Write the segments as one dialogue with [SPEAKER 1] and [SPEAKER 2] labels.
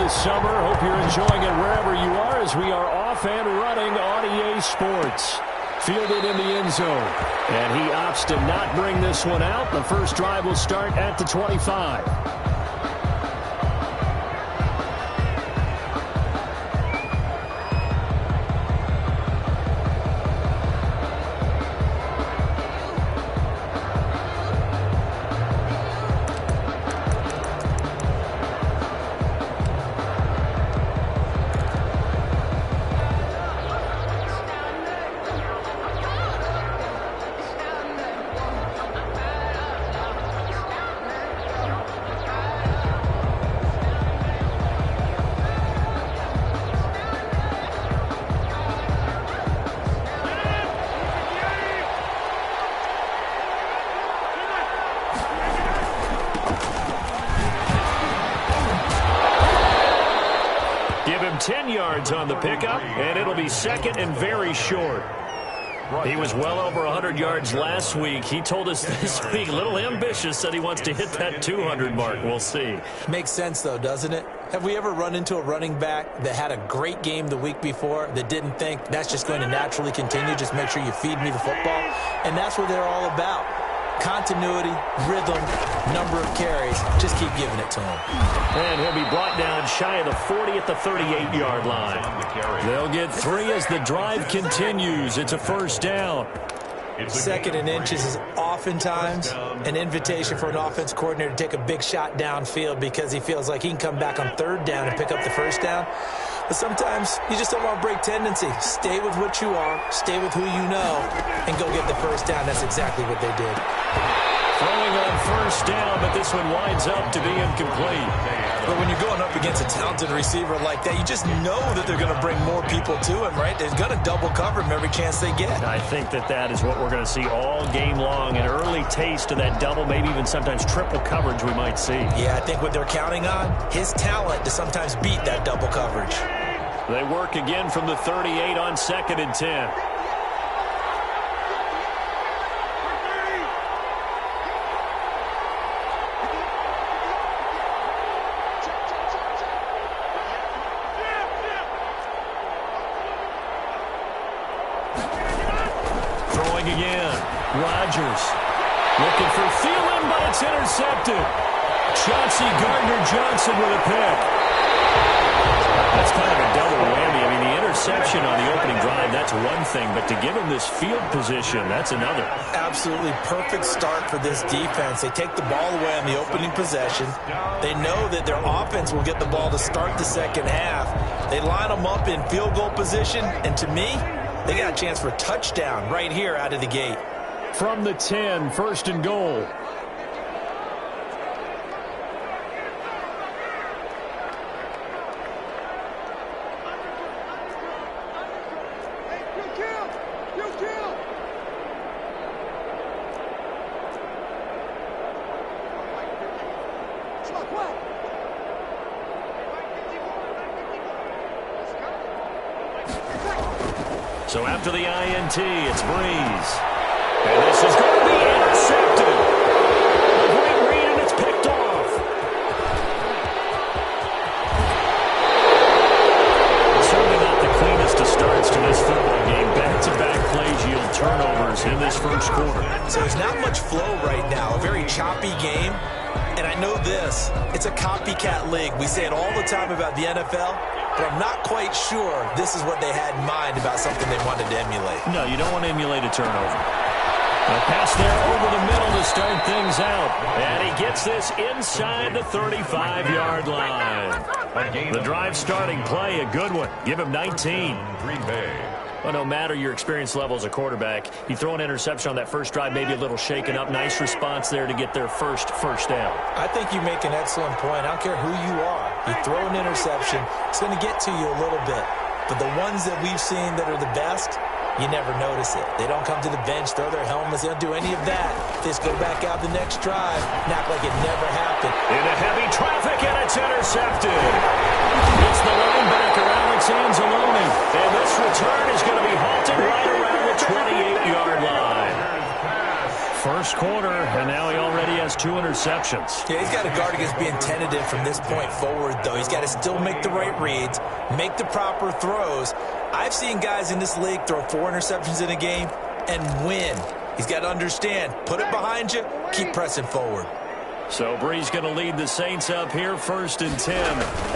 [SPEAKER 1] this summer. Hope you're enjoying it wherever you are as we are off and running on EA Sports. Fielded in the end zone. And he opts to not bring this one out. The first drive will start at the 25. Give him 10 yards on the pickup, and it'll be second and very short. He was well over 100 yards last week. He told us this week, a little ambitious, said he wants to hit that 200 mark. We'll see. Makes sense, though, doesn't it? Have we ever run into a running back that had a great game the week before that didn't think that's just going to naturally continue? Just make sure you feed me the football. And that's what they're all about. Continuity, rhythm, number of carries. Just keep giving it to him. And he'll be brought down shy of the 40 at the 38-yard line. They'll get 3 as the drive continues. It's a first down. Second and inches is oftentimes an invitation for an offense coordinator to take a big shot downfield because he feels like he can come back on third down and pick up the first down. But sometimes you just don't want to break tendency. Stay with what you are, stay with who you know, and go get the first down. That's exactly what they did. Throwing on first down, but this one winds up to be incomplete. But when you're going up against a talented receiver like that, you just know that they're going to bring more people to him, right? They're going to double cover him every chance they get. I think that is what we're going to see all game long, an early taste of that double, maybe even sometimes triple coverage we might see. Yeah, I think what they're counting on, his talent to sometimes beat that double coverage. They work again from the 38 on 2nd and 10. Throwing again. Rodgers looking for Thielen, but it's intercepted. Chauncey Gardner-Johnson with a pick. That's kind of a double whammy. I mean, the interception on the opening drive, that's one thing, but to give him this field position, that's another. Absolutely perfect start for this defense. They take the ball away on the opening possession. They know that their offense will get the ball to start the second half. They line them up in field goal position, and to me, they got a chance for a touchdown right here out of the gate. From the 10, first and goal. So after the INT, it's Breeze. And this is going to be intercepted. A great read, and it's picked off. Certainly not the cleanest of starts to this football game. Back-to-back plays yield turnovers in this first quarter. So there's not much flow right now. A very choppy game. And I know this. It's a copycat league. We say it all the time about the NFL. But I'm not quite sure this is what they had in mind about something they wanted to emulate. No, you don't want to emulate a turnover. A pass there over the middle to start things out. And he gets this inside the 35-yard line. The drive starting play, a good one. Give him 19. Green Bay. Well, no matter your experience level as a quarterback, you throw an interception on that first drive, maybe a little shaken up. Nice response there to get their first down. I think you make an excellent point. I don't care who you are. You throw an interception, it's going to get to you a little bit. But the ones that we've seen that are the best, you never notice it. They don't come to the bench, throw their helmets. They don't do any of that. They just go back out the next drive and act like it never happened. Into heavy traffic, and it's intercepted. It's the linebacker, Alex Anzalone. And this return is going to be halted right around the 28-yard line. First quarter, and now he already has 2 interceptions.
[SPEAKER 2] Yeah, he's got to guard against being tentative from this point forward, though. He's got to still make the right reads, make the proper throws. I've seen guys in this league throw 4 interceptions in a game and win. He's got to understand, put it behind you, keep pressing forward.
[SPEAKER 1] So Bree's going to lead the Saints up here, 1st and 10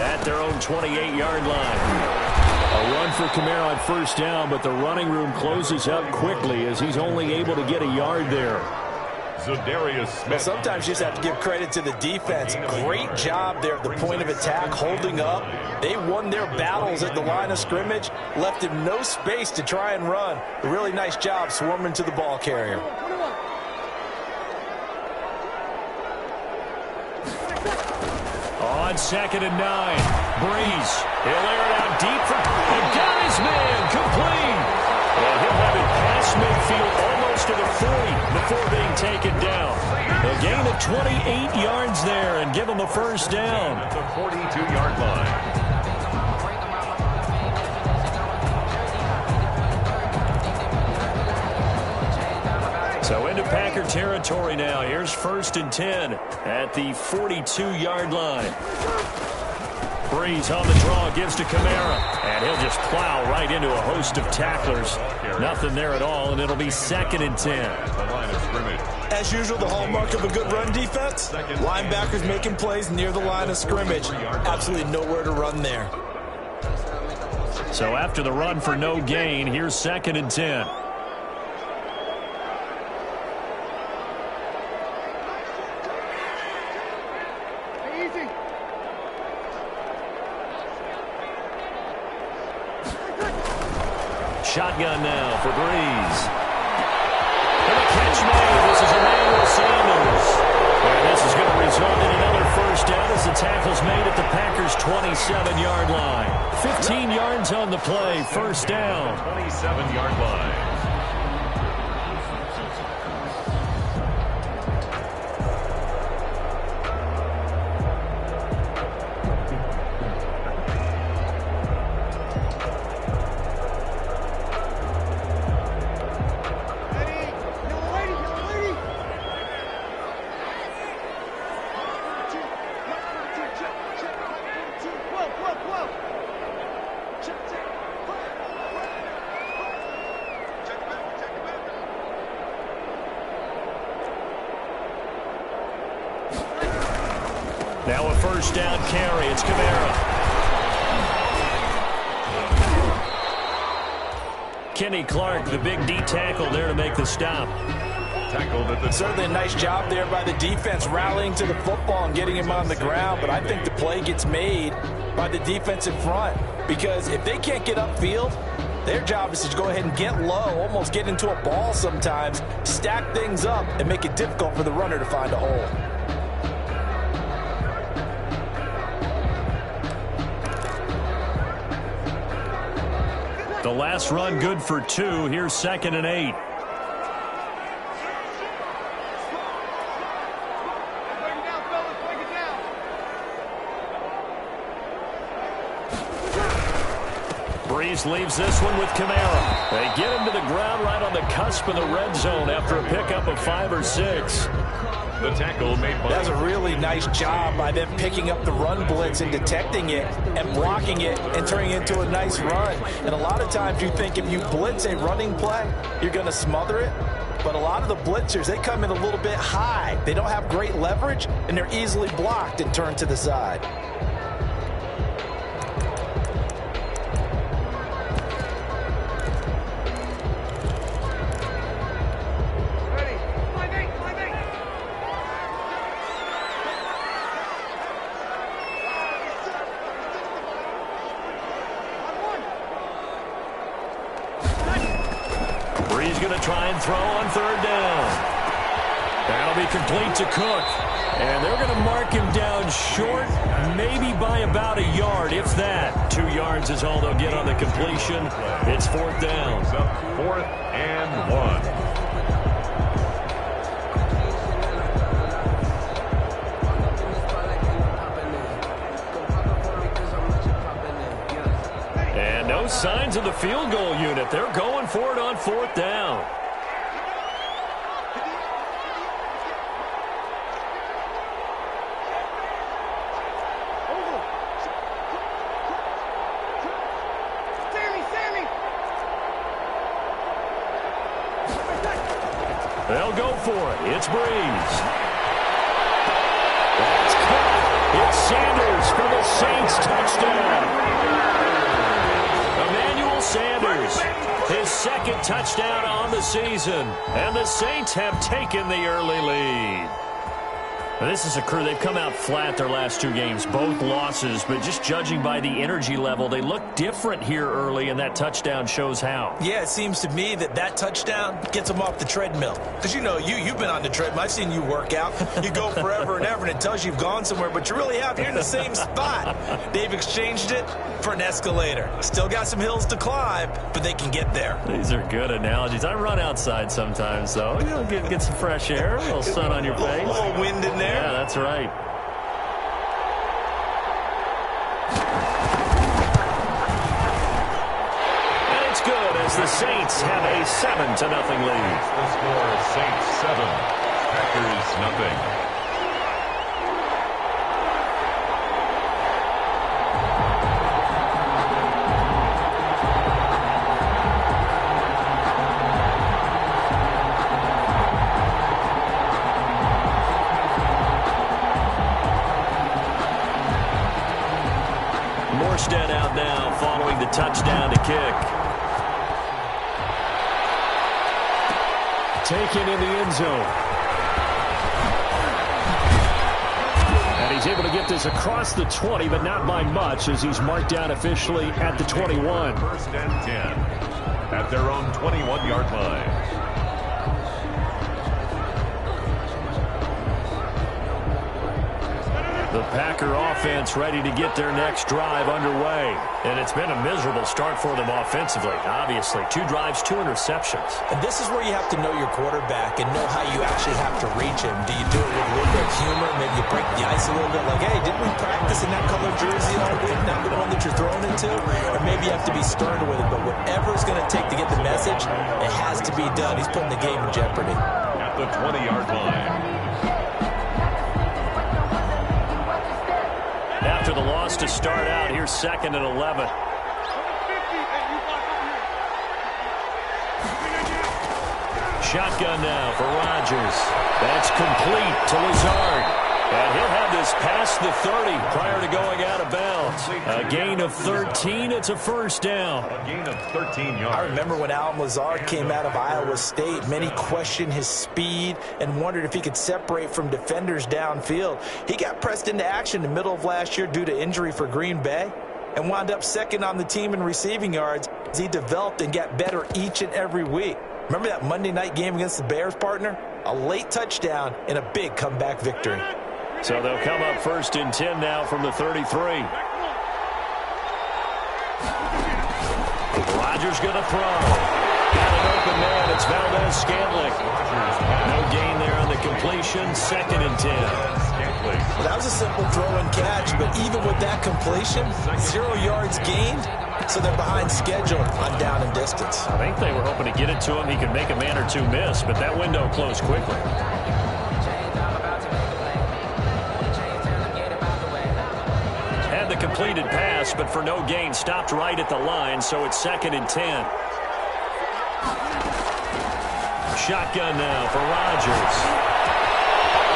[SPEAKER 1] at their own 28-yard line. A run for Kamara on 1st down, but the running room closes up quickly as he's only able to get a yard there.
[SPEAKER 2] Well, sometimes you just have to give credit to the defense. Great job there at the point of attack, holding up. They won their battles at the line of scrimmage, left him no space to try and run. A really nice job swarming to the ball carrier.
[SPEAKER 1] On 2nd and 9, Breeze. He'll air it out deep for got his man, complete. And he'll have it past midfield almost to the 40 before being taken down. A gain of 28 yards there and give him a 1st down.
[SPEAKER 3] At the 42-yard line.
[SPEAKER 1] So into Packer territory now. Here's 1st and 10 at the 42-yard line. Breeze on the draw, gives to Kamara, and he'll just plow right into a host of tacklers. Nothing there at all, and it'll be 2nd and 10.
[SPEAKER 2] As usual, the hallmark of a good run defense, linebackers making plays near the line of scrimmage. Absolutely nowhere to run there.
[SPEAKER 1] So after the run for no gain, here's 2nd and 10. Shotgun now for Breeze. And a catch made. This is Emmanuel Sanders. And this is going to result in another 1st down as the tackle's made at the Packers' 27-yard line. 15 yards on the play. 1st down.
[SPEAKER 3] 27-yard line.
[SPEAKER 1] Now a 1st down carry. It's Kamara. Kenny Clark, the big D tackle there to make the stop.
[SPEAKER 2] Certainly a nice job there by the defense rallying to the football and getting him on the ground, but I think the play gets made by the defense in front because if they can't get upfield, their job is to go ahead and get low, almost get into a ball sometimes, stack things up, and make it difficult for the runner to find a hole.
[SPEAKER 1] The last run good for 2. Here's 2nd and 8. Breeze leaves this one with Kamara. They get him to the ground right on the cusp of the red zone after a pickup of 5 or 6.
[SPEAKER 3] The tackle made by...
[SPEAKER 2] That's a really nice job by them picking up the run blitz and detecting it and blocking it and turning it into a nice run. And a lot of times you think if you blitz a running play, you're going to smother it. But a lot of the blitzers, they come in a little bit high. They don't have great leverage, and they're easily blocked and turned to the side.
[SPEAKER 1] Breeze going to try and throw on 3rd down. That'll be complete to Cook. And they're going to mark him down short, maybe by about a yard, if that. 2 yards is all they'll get on the completion. It's 4th down.
[SPEAKER 3] 4th and 1.
[SPEAKER 1] No signs of the field goal unit. They're going for it on 4th down. He'll go for it. It's Breeze. That's caught. It's Sanders for the Saints. Touchdown. Emmanuel Sanders, his second touchdown on the season. And the Saints have taken the early lead. Now, this is a crew. They've come out flat their last two games, both losses, but just judging by the energy level, they look different here early, and that touchdown shows how.
[SPEAKER 2] Yeah, it seems to me that touchdown gets them off the treadmill. Because, you know, you've been on the treadmill. I've seen you work out. You go forever and ever, and it tells you you've gone somewhere, but you really have. You're in the same spot. They've exchanged it for an escalator. Still got some hills to climb, but they can get there.
[SPEAKER 1] These are good analogies. I run outside sometimes, though. You know, get some fresh air, a little sun on your face.
[SPEAKER 2] A little wind in there.
[SPEAKER 1] Yeah, that's right. And it's good as the Saints have a 7-0 lead.
[SPEAKER 3] The score, Saints 7, Packers nothing.
[SPEAKER 1] Morstead out now following the touchdown to kick. Taken in the end zone. And he's able to get this across the 20, but not by much as he's marked down officially at the 21.
[SPEAKER 3] First and 10 at their own 21-yard line.
[SPEAKER 1] The Packer offense ready to get their next drive underway. And it's been a miserable start for them offensively, obviously. 2 drives, 2 interceptions.
[SPEAKER 2] And this is where you have to know your quarterback and know how you actually have to reach him. Do you do it with a little bit of humor? Maybe you break the ice a little bit like, hey, didn't we practice in that color jersey all week? Not the one that you're throwing into? Or maybe you have to be stern with it. But whatever it's going to take to get the message, it has to be done. He's putting the game in jeopardy.
[SPEAKER 3] At the 20-yard line.
[SPEAKER 1] After the loss to start out, here's 2nd and 11. Shotgun now for Rodgers. That's complete to Lazard. And he'll have this past the 30 prior to going out of bounds. A gain of 13. It's a first down.
[SPEAKER 3] A gain of 13 yards.
[SPEAKER 2] I remember when Allen Lazard came out of Iowa State, many questioned his speed and wondered if he could separate from defenders downfield. He got pressed into action in the middle of last year due to injury for Green Bay and wound up 2nd on the team in receiving yards as he developed and got better each and every week. Remember that Monday night game against the Bears, partner? A late touchdown and a big comeback victory.
[SPEAKER 1] So they'll come up 1st and 10 now from the 33. Rodgers going to throw. Got an open man. It's Valdez-Scantling. No gain there on the completion. 2nd and 10.
[SPEAKER 2] Well, that was a simple throw and catch, but even with that completion, 0 yards gained, so they're behind schedule on down and distance.
[SPEAKER 1] I think they were hoping to get it to him. He could make a man or two miss, but that window closed quickly. The completed pass, but for no gain, stopped right at the line, so it's 2nd and 10. Shotgun now for Rodgers.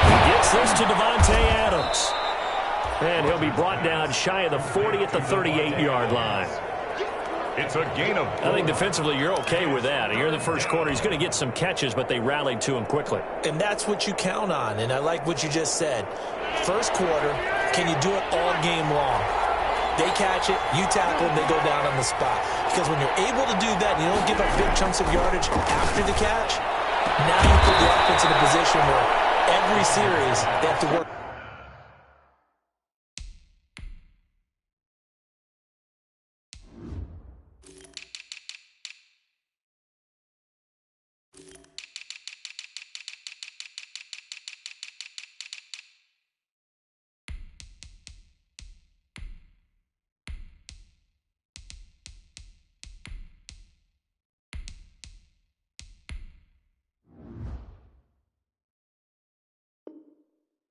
[SPEAKER 1] He gets this to Devontae Adams. And he'll be brought down shy of the 40 at the 38-yard line.
[SPEAKER 3] It's a gain of 4.
[SPEAKER 1] I think defensively you're okay with that. Here in the first quarter, he's going to get some catches, but they rallied to him quickly.
[SPEAKER 2] And that's what you count on, and I like what you just said. First quarter, can you do it all game long? They catch it, you tackle them, they go down on the spot. Because when you're able to do that and you don't give up big chunks of yardage after the catch, now you put the offense in a position where every series they have to work.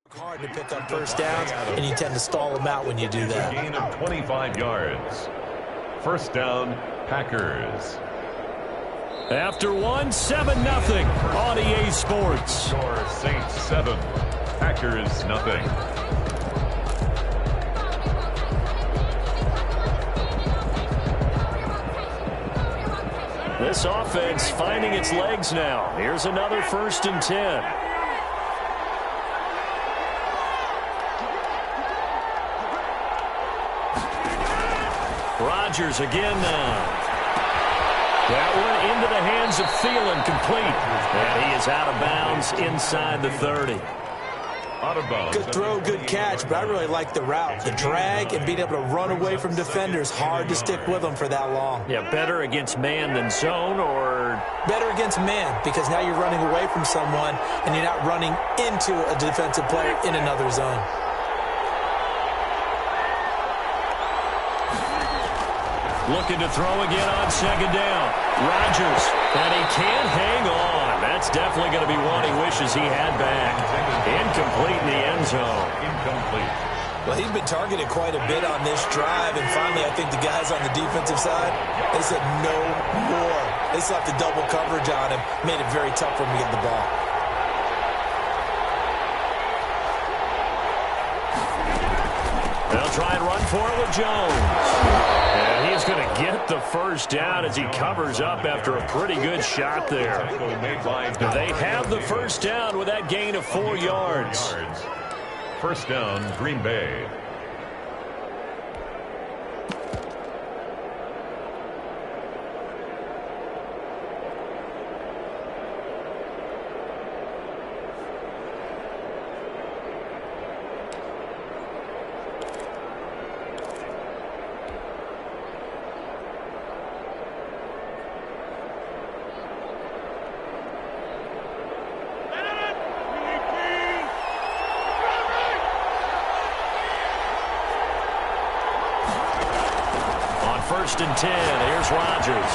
[SPEAKER 2] Hard to pick up first downs, and you tend to stall them out when you do that.
[SPEAKER 3] A gain of 25 yards. First down, Packers.
[SPEAKER 1] After one, 7-0 on EA Sports.
[SPEAKER 3] Score Saints 7, Packers nothing.
[SPEAKER 1] This offense finding its legs now. Here's another 1st and 10. Rodgers again now. That one into the hands of Thielen, complete. And he is out of bounds inside the 30.
[SPEAKER 3] Out of bounds.
[SPEAKER 2] Good throw, good catch, but I really like the route. The drag and being able to run away from defenders, hard to stick with them for that long.
[SPEAKER 1] Yeah, better against man than zone, or?
[SPEAKER 2] Better against man, because now you're running away from someone and you're not running into a defensive player in another zone.
[SPEAKER 1] Looking to throw again on 2nd down. Rodgers, and he can't hang on. That's definitely going to be one he wishes he had back. Incomplete in the end zone.
[SPEAKER 3] Incomplete.
[SPEAKER 2] Well, he's been targeted quite a bit on this drive, and finally I think the guys on the defensive side, they said no more. They slapped the double coverage on him, made it very tough for him to get the ball.
[SPEAKER 1] They'll try and run for it with Jones. And he's going to get the 1st down as he covers up after a pretty good shot there. They have the 1st down with that gain of 4 yards.
[SPEAKER 3] 1st down, Green Bay.
[SPEAKER 1] First and 10. Here's Rodgers.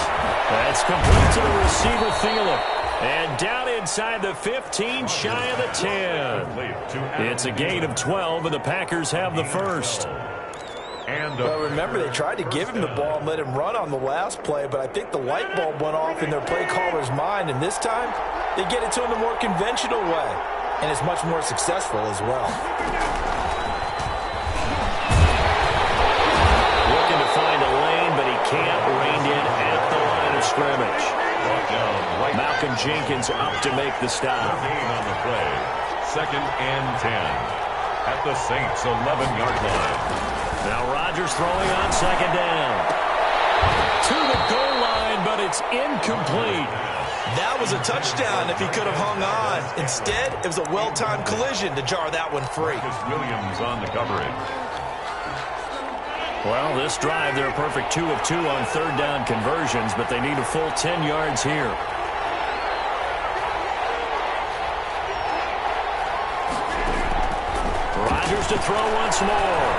[SPEAKER 1] That's complete to the receiver, Thielen. And down inside the 15, shy of the 10. It's a gain of 12, and the Packers have the 1st.
[SPEAKER 2] Well, remember, they tried to give him the ball and let him run on the last play, but I think the light bulb went off in their play caller's mind, and this time they get it to him the more conventional way, and it's much more successful as well.
[SPEAKER 1] Looking to find a lane, but he can't. Reined in at the line of scrimmage. Malcolm Jenkins up to make the stop.
[SPEAKER 3] Gain on the play. 2nd and 10 at the Saints' 11-yard line.
[SPEAKER 1] Now Rodgers throwing on 2nd down. To the goal line, but it's incomplete.
[SPEAKER 2] That was a touchdown if he could have hung on. Instead, it was a well-timed collision to jar that one free.
[SPEAKER 3] Williams on the coverage.
[SPEAKER 1] Well, this drive, they're a perfect 2 of 2 on 3rd down conversions, but they need a full 10 yards here. Rodgers to throw once more.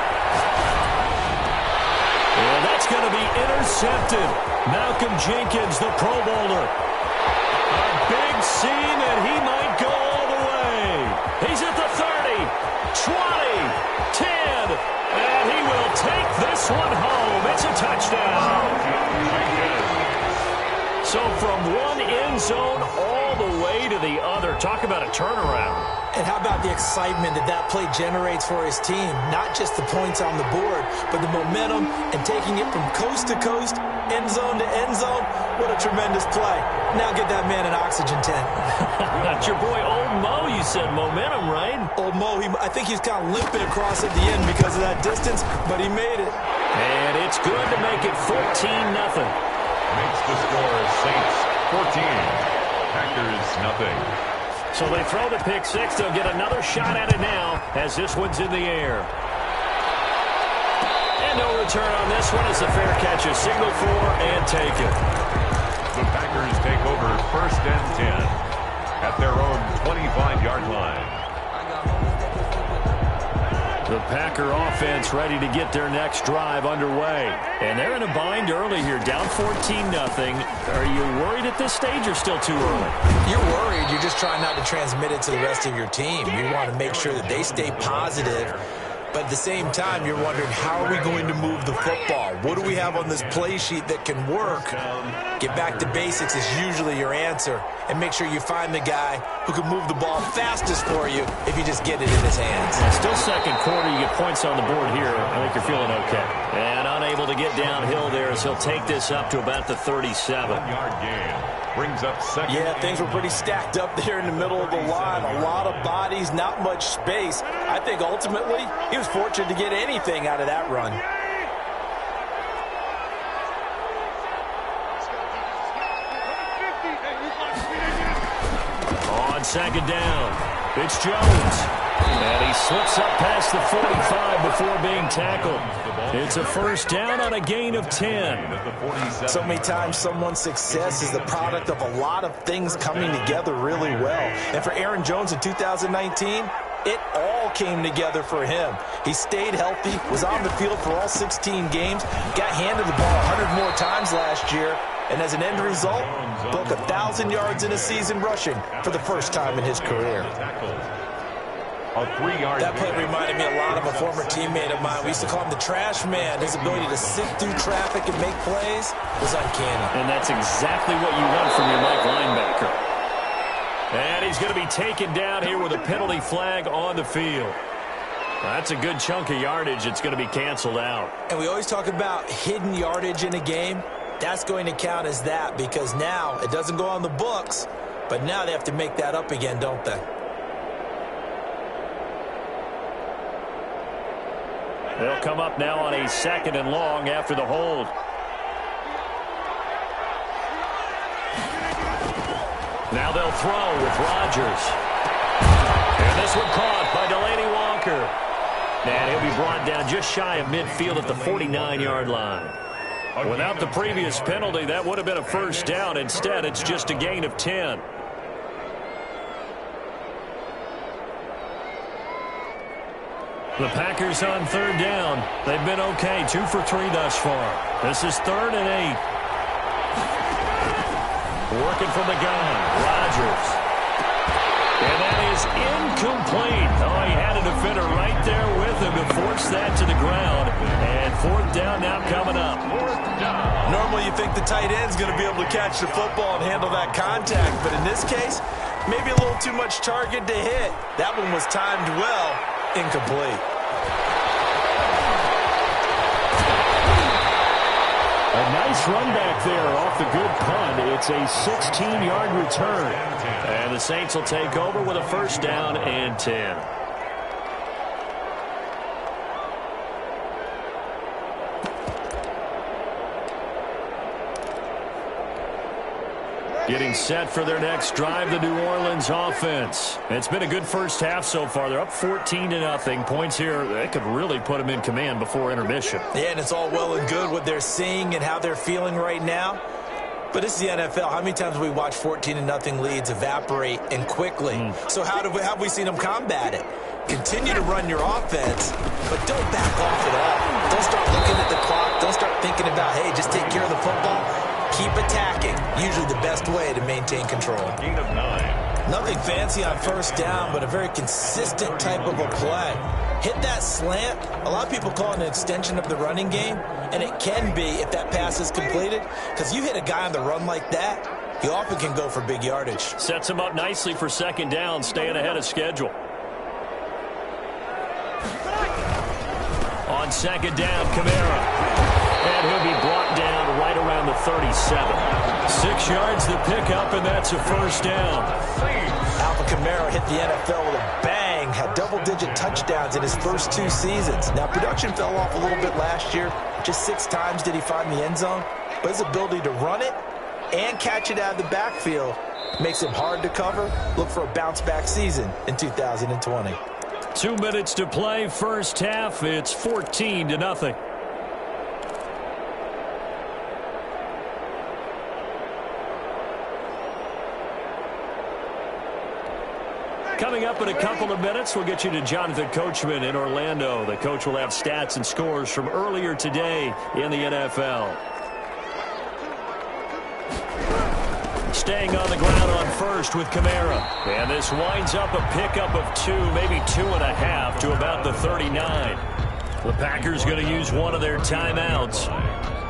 [SPEAKER 1] Well, that's going to be intercepted. Malcolm Jenkins, the Pro Bowler. A big seam, and he might go all the way. He's at the 30, 20, 10, and he will take this one home. It's a touchdown. So from one end zone all the way to the other. Talk about a turnaround.
[SPEAKER 2] And how about the excitement that that play generates for his team? Not just the points on the board, but the momentum and taking it from coast to coast, end zone to end zone. What a tremendous play. Now get that man an oxygen tent.
[SPEAKER 1] That's your boy Old Mo. You said momentum, right?
[SPEAKER 2] Old Mo, I think he's kind of limping across at the end because of that distance, but he made it.
[SPEAKER 1] And it's good to make it 14-0.
[SPEAKER 3] Makes the score Saints 14. Packers nothing.
[SPEAKER 1] So they throw the pick six. They'll get another shot at it now as this one's in the air. And no return on this one. It's a fair catch. A signal for and take it.
[SPEAKER 3] The Packers take over 1st and 10 at their own 25-yard line.
[SPEAKER 1] The Packer offense ready to get their next drive underway. And they're in a bind early here, down 14-0. Are you worried at this stage or still too early?
[SPEAKER 2] You're worried. You're just trying not to transmit it to the rest of your team. You want to make sure that they stay positive But at the same time, you're wondering, how are we going to move the football? What do we have on this play sheet that can work? Get back to basics is usually your answer. And make sure you find the guy who can move the ball fastest for you if you just get it in his hands.
[SPEAKER 1] Yeah, still second quarter. You get points on the board here. I think you're feeling okay. And unable to get downhill there as he'll take this up to about the 37.
[SPEAKER 3] 1-yard gain. Brings up second.
[SPEAKER 2] Yeah, things were pretty stacked up there in the middle of the line. A lot of bodies, not much space. I think ultimately he was fortunate to get anything out of that run.
[SPEAKER 1] On second down, it's Jones. And he slips up past the 45 before being tackled. It's a first down on a gain of 10.
[SPEAKER 2] So many times someone's success is the product of a lot of things coming together really well. And for Aaron Jones in 2019, it all came together for him. He stayed healthy, was on the field for all 16 games, got handed the ball 100 more times last year, and as an end result, broke 1,000 yards in a season rushing for the first time in his career.
[SPEAKER 3] That
[SPEAKER 2] play reminded me a lot of a former teammate of mine. We used to call him the trash man. His ability to sift through traffic and make plays was uncanny.
[SPEAKER 1] And that's exactly what you want from your Mike linebacker. And he's going to be taken down here with a penalty flag on the field. That's a good chunk of yardage. It's going to be canceled out.
[SPEAKER 2] And we always talk about hidden yardage in a game. That's going to count as that because now it doesn't go on the books, but now they have to make that up again, don't they?
[SPEAKER 1] They'll come up now on a second and long after the hold. Now they'll throw with Rodgers. And this one caught by Delaney Walker. And he'll be brought down just shy of midfield at the 49-yard line. Without the previous penalty, that would have been a first down. Instead, it's just a gain of 10. The Packers on third down. They've been okay, 2 for 3 thus far. This is 3rd and 8. Working from the gun, Rodgers. And that is incomplete. Oh, he had a defender right there with him to force that to the ground. And 4th down now coming up.
[SPEAKER 2] Normally you think the tight end's going to be able to catch the football and handle that contact. But in this case, maybe a little too much target to hit. That one was timed well. Incomplete.
[SPEAKER 1] A nice run back there off the good punt. It's a 16-yard return. And the Saints will take over with a first down and 10. Getting set for their next drive, the New Orleans offense. It's been a good first half so far. They're up 14-0. Points here, they could really put them in command before intermission.
[SPEAKER 2] Yeah, and it's all well and good what they're seeing and how they're feeling right now. But this is the NFL. How many times have we watched 14-0 leads evaporate and quickly? So how have we seen them combat it? Continue to run your offense, but don't back off at all. Don't start looking at the clock. Don't start thinking about, hey, just take care of the football. Keep attacking. Usually the best way to maintain control.
[SPEAKER 3] Gain of 9.
[SPEAKER 2] Nothing fancy on first down, but a very consistent type of a play. Hit that slant. A lot of people call it an extension of the running game, and it can be if that pass is completed, because you hit a guy on the run like that, he often can go for big yardage.
[SPEAKER 1] Sets him up nicely for second down, staying ahead of schedule. On second down, Kamara. And he'll be brought down right around the 37. 6 yards the pickup, and that's a first down.
[SPEAKER 2] Alvin Kamara hit the NFL with a bang, had double-digit touchdowns in his first 2 seasons. Now, production fell off a little bit last year. Just 6 times did he find the end zone. But his ability to run it and catch it out of the backfield makes him hard to cover. Look for a bounce-back season in 2020.
[SPEAKER 1] 2 minutes to play, first half. It's 14-0. Coming up in a couple of minutes, we'll get you to Jonathan Coachman in Orlando. The coach will have stats and scores from earlier today in the NFL. Staying on the ground on first with Kamara. And this winds up a pickup of 2, maybe 2.5 to about the 39. The Packers going to use one of their timeouts.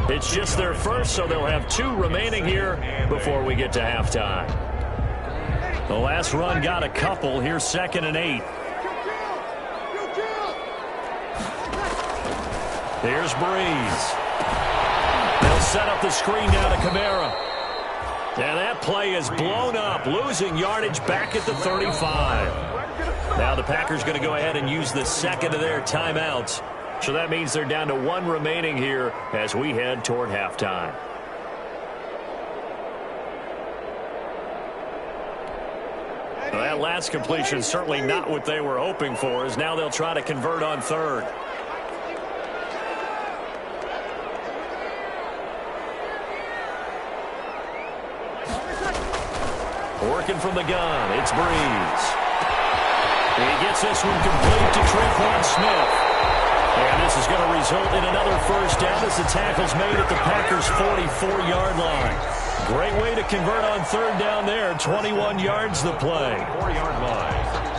[SPEAKER 1] It's just their first, so they'll have 2 remaining here before we get to halftime. The last run got a couple. Here's 2nd and 8. Here's Breeze. They'll set up the screen down to Kamara. And that play is blown up, losing yardage back at the 35. Now the Packers going to go ahead and use the second of their timeouts. So that means they're down to 1 remaining here as we head toward halftime. Well, that last completion certainly not what they were hoping for, as now they'll try to convert on 3rd. Working from the gun, it's Breeze. He gets this one complete to Tre'Quan Smith. And this is going to result in another first down as the tackle's made at the Packers' 44-yard line. Great way to convert on 3rd down there. 21 yards the play.
[SPEAKER 3] 4-yard line.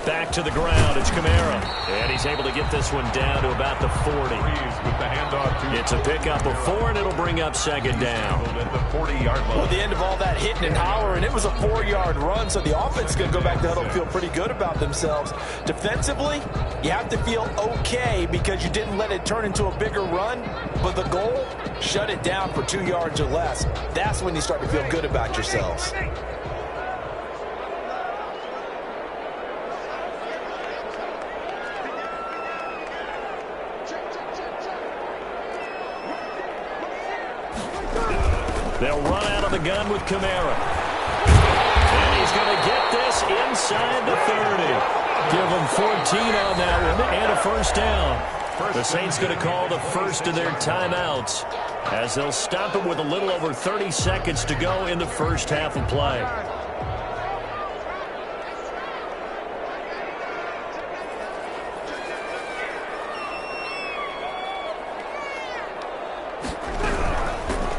[SPEAKER 1] Back to the ground, it's Kamara. And he's able to get this one down to about the 40.
[SPEAKER 3] With the handoff,
[SPEAKER 1] it's a pickup of 4, and it'll bring up 2nd down.
[SPEAKER 3] At the 40-yard line.
[SPEAKER 2] Well, at the end of all that hitting and hollering, it was a 4-yard run, so the offense is going to go back to the huddle and feel pretty good about themselves. Defensively, you have to feel okay because you didn't let it turn into a bigger run, but the goal, shut it down for 2 yards or less. That's when you start to feel good about yourselves.
[SPEAKER 1] They'll run out of the gun with Kamara. And he's going to get this inside the 30. Give them 14 on that one and a first down. The Saints going to call the first of their timeouts as they'll stop it with a little over 30 seconds to go in the first half of play.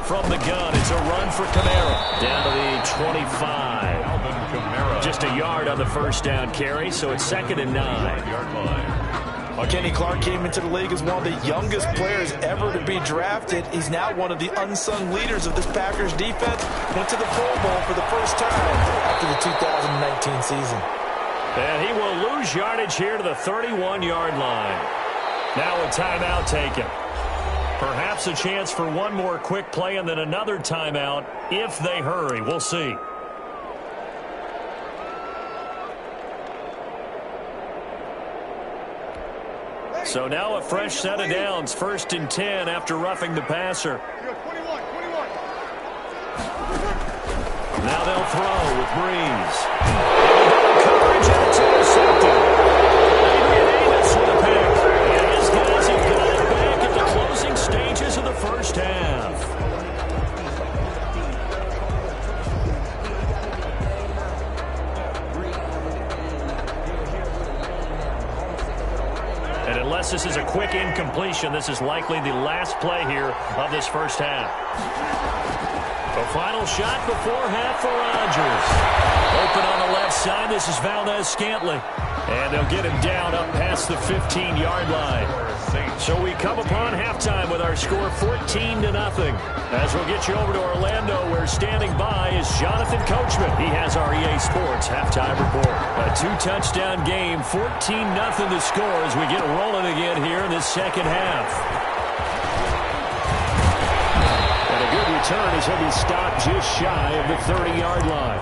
[SPEAKER 1] From the gun, it's a run for Kamara. Down to the 25. Just a yard on the first down carry, so it's 2nd and 9.
[SPEAKER 2] Well, Kenny Clark came into the league as one of the youngest players ever to be drafted. He's now one of the unsung leaders of this Packers defense. Went to the Pro Bowl for the first time after the 2019 season.
[SPEAKER 1] And he will lose yardage here to the 31-yard line. Now a timeout taken. Perhaps a chance for one more quick play and then another timeout if they hurry. We'll see. So now a fresh set of downs. 1st and 10 after roughing the passer. Now they'll throw with Breeze. Coverage and it's intercepted. Davis with a pick. And his guys have got it back at the closing stages of the first half. And unless this is a quick incompletion, this is likely the last play here of this first half. The final shot before half for Rodgers. Open on the left side, this is Valdez-Scantling. And they'll get him down up past the 15-yard line. So we come upon halftime with our score 14-0. As we'll get you over to Orlando, where standing by is Jonathan Coachman. He has our EA Sports halftime report. A 2-touchdown game, 14-0 the score as we get rolling again here in this second half. And a good return as he'll be stopped just shy of the 30-yard line.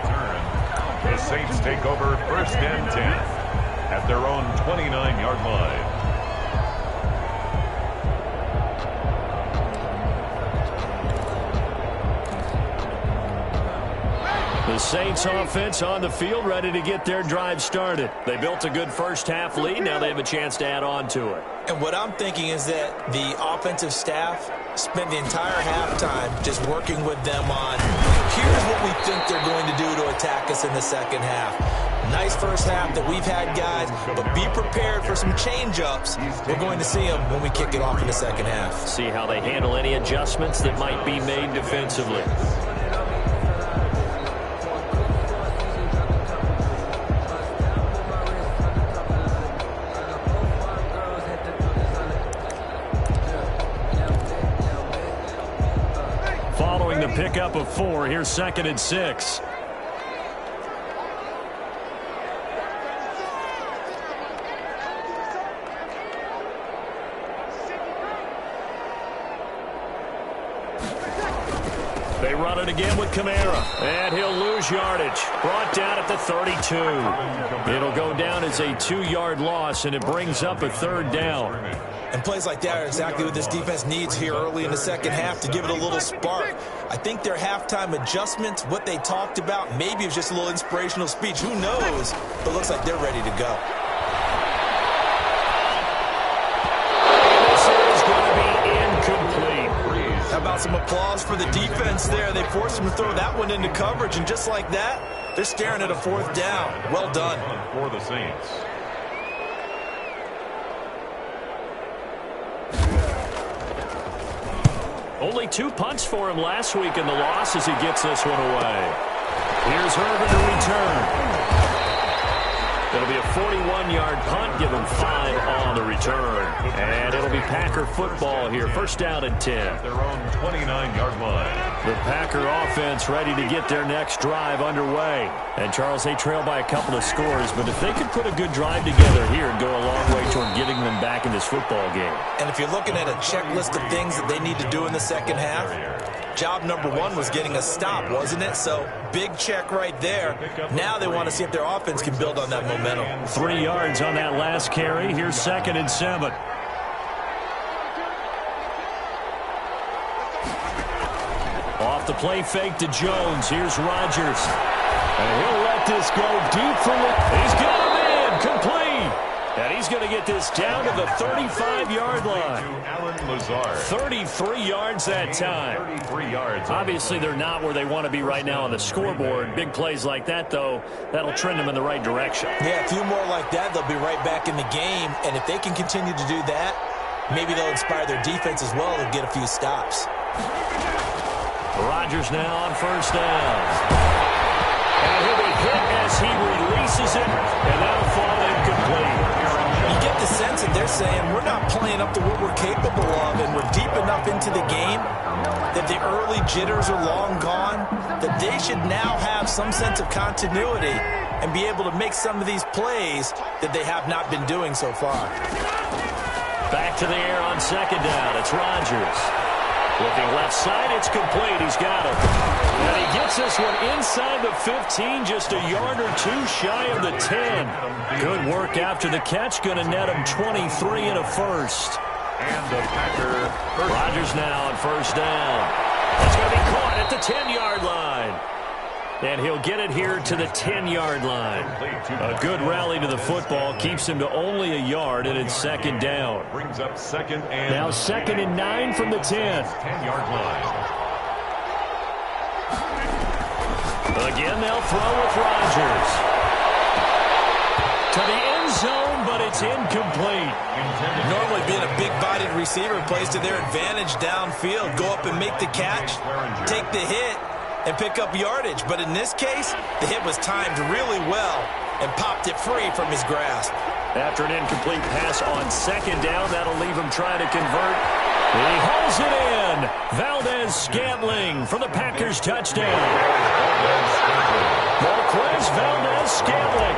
[SPEAKER 3] The Saints take over 1st and 10 at their own 29-yard line.
[SPEAKER 1] The Saints offense on the field, ready to get their drive started. They built a good first half lead. Now they have a chance to add on to it.
[SPEAKER 2] And what I'm thinking is that the offensive staff spent the entire halftime just working with them on, here's what we think they're going to do to attack us in the second half. Nice first half that we've had, guys, but be prepared for some change-ups. We're going to see them when we kick it off in the second half.
[SPEAKER 1] See how they handle any adjustments that might be made defensively. Following the pickup of 4, here's 2nd and 6. They run it again with Kamara, and he'll lose yardage. Brought down at the 32. It'll go down as a 2-yard loss, and it brings up a 3rd down.
[SPEAKER 2] And plays like that are exactly what this defense needs here early in the second half to give it a little spark. I think their halftime adjustments, what they talked about, maybe it was just a little inspirational speech. Who knows? But it looks like they're ready to go.
[SPEAKER 1] This is going to be incomplete.
[SPEAKER 2] How about some applause for the defense there? They forced him to throw that one into coverage, and just like that, they're staring at a 4th down. Well done.
[SPEAKER 3] For the Saints.
[SPEAKER 1] Only 2 punts for him last week in the loss as he gets this one away. Here's Herbert to return. It'll be a 41-yard punt. Give him 5 on the return. And it'll be Packer football here. 1st down and 10.
[SPEAKER 3] Their own 29-yard line.
[SPEAKER 1] The Packer offense ready to get their next drive underway. And, Charles, they trail by a couple of scores, but if they could put a good drive together here and go a long way toward getting them back in this football game.
[SPEAKER 2] And if you're looking at a checklist of things that they need to do in the second half, job number 1 was getting a stop, wasn't it? So, big check right there. Now they want to see if their offense can build on that momentum.
[SPEAKER 1] 3 yards on that last carry. Here's 2nd and 7. Off the play fake to Jones. Here's Rodgers. And he'll let this go deep for it. He's got him in. Complete. And he's going to get this down to the 35-yard line. 33 yards that time.
[SPEAKER 3] 33 yards.
[SPEAKER 1] Obviously, they're not where they want to be right now on the scoreboard. Big plays like that, though, that'll trend them in the right direction.
[SPEAKER 2] Yeah, a few more like that, they'll be right back in the game. And if they can continue to do that, maybe they'll inspire their defense as well and get a few stops.
[SPEAKER 1] Rodgers now on 1st down. And he'll be hit as he releases it, and that'll fall incomplete.
[SPEAKER 2] You get the sense that they're saying we're not playing up to what we're capable of, and we're deep enough into the game that the early jitters are long gone, that they should now have some sense of continuity and be able to make some of these plays that they have not been doing so far.
[SPEAKER 1] Back to the air on 2nd down. It's Rodgers. Looking left side, it's complete. He's got it. And he gets this one inside the 15, just a yard or 2 shy of the 10. Good work after the catch. Going to net him 23 and a 1st.
[SPEAKER 3] And the Packer.
[SPEAKER 1] Rodgers now on 1st down. It's going to be caught at the 10-yard line. And he'll get it here to the 10-yard line. A good rally to the football keeps him to only a yard, and it's 2nd down.
[SPEAKER 3] Brings up 2nd and
[SPEAKER 1] now 2nd and 9 from the 10.
[SPEAKER 3] 10-yard line.
[SPEAKER 1] Again, they'll throw with Rodgers. To the end zone, but it's incomplete.
[SPEAKER 2] Normally being a big-bodied receiver plays to their advantage downfield. Go up and make the catch, take the hit, and pick up yardage. But in this case, the hit was timed really well and popped it free from his grasp.
[SPEAKER 1] After an incomplete pass on 2nd down, that'll leave him trying to convert. He holds it in. Valdez-Scantling for the Packers touchdown. Marquez Valdez-Scantling,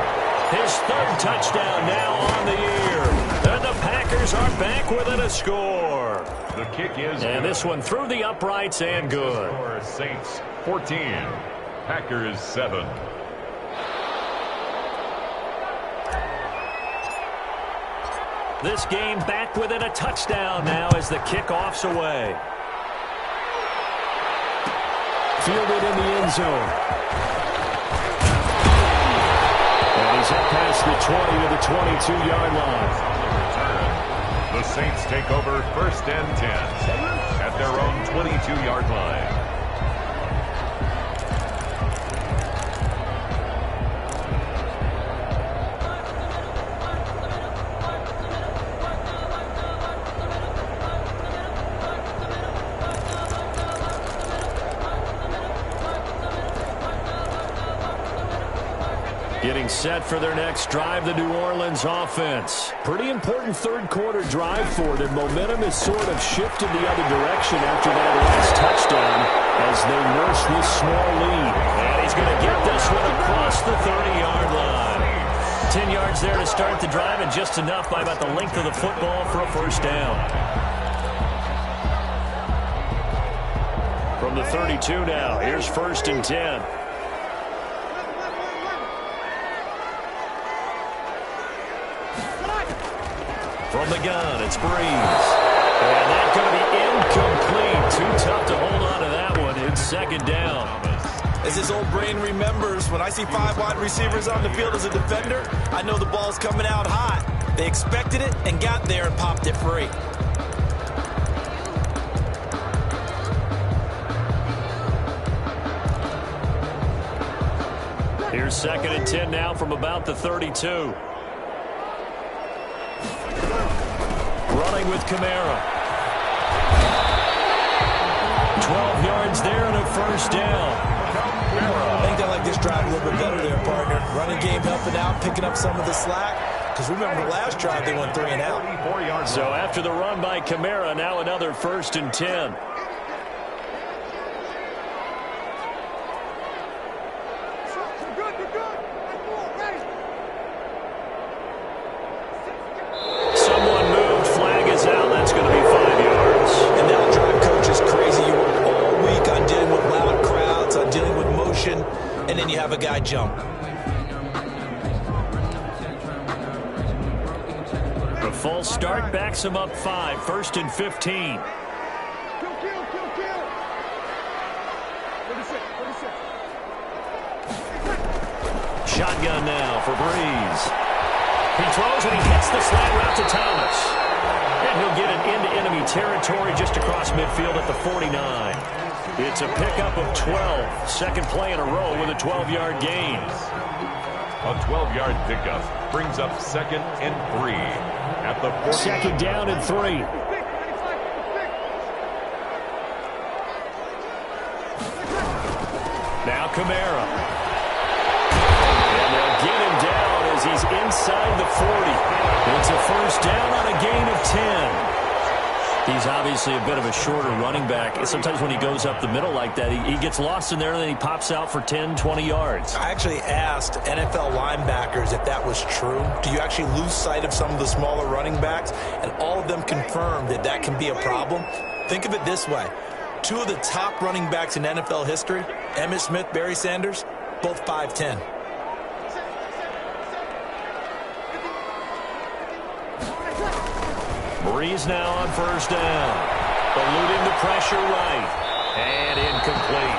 [SPEAKER 1] his 3rd touchdown now on the year. And the Packers are back within a score.
[SPEAKER 3] The kick is
[SPEAKER 1] and this one through the uprights and good.
[SPEAKER 3] Saints 14, Packers 7.
[SPEAKER 1] This game back within a touchdown now as the kickoff's away. Fielded in the end zone. And he's up past the 20 to the 22-yard line.
[SPEAKER 3] The Saints take over 1st and 10 at their own 22-yard line.
[SPEAKER 1] Getting set for their next drive, the New Orleans offense. Pretty important third-quarter drive for them. Momentum has sort of shifted the other direction after that last touchdown as they nurse this small lead. And he's going to get this one across the 30-yard line. 10 yards there to start the drive, and just enough by about the length of the football for a first down. From the 32 now, here's 1st and 10. From the gun, it's Breeze. And that's going to be incomplete. Too tough to hold on to that one. It's 2nd down.
[SPEAKER 2] As his old brain remembers, when I see 5 wide receivers on the field as a defender, I know the ball's coming out hot. They expected it and got there and popped it free.
[SPEAKER 1] Here's 2nd and 10 now from about the 32. Running with Kamara. 12 yards there and a first down.
[SPEAKER 2] I think they like this drive a little bit better there, partner. Running game helping out, picking up some of the slack. Because remember, the last drive they went 3 and out.
[SPEAKER 1] So after the run by Kamara, now another 1st and 10.
[SPEAKER 2] And then you have a guy jump.
[SPEAKER 1] The false start backs him up 5. 1st and 15. Shotgun now for Breeze. He throws and he hits the slant route to Thomas. And he'll get it into enemy territory just across midfield at the 49. It's a pickup of 12. Second play in a row with a 12-yard gain.
[SPEAKER 3] A 12-yard pickup brings up 2nd and 3 at the 40.
[SPEAKER 1] 2nd down and 3. Now Kamara. And they'll get him down as he's inside the 40. It's a first down on a gain of 10. He's obviously a bit of a shorter running back. Sometimes when he goes up the middle like that, he gets lost in there and then he pops out for 10, 20 yards.
[SPEAKER 2] I actually asked NFL linebackers if that was true. Do you actually lose sight of some of the smaller running backs? And all of them confirmed that that can be a problem. Think of it this way. 2 of the top running backs in NFL history, Emmitt Smith, Barry Sanders, both 5'10".
[SPEAKER 1] Breeze now on first down. Eluding the pressure right. And incomplete.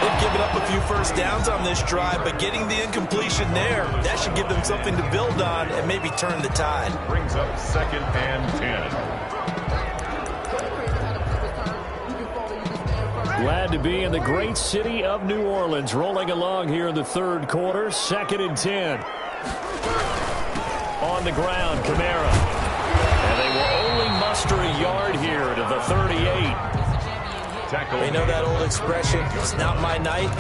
[SPEAKER 2] They've given up a few first downs on this drive, but getting the incompletion there, that should give them something to build on and maybe turn the tide.
[SPEAKER 3] Brings up 2nd and 10.
[SPEAKER 1] Glad to be in the great city of New Orleans, rolling along here in the 3rd quarter. 2nd and 10. On the ground, Kamara. And they will only muster a yard here to the 38.
[SPEAKER 3] Tackle.
[SPEAKER 2] They know that old expression, it's not my night.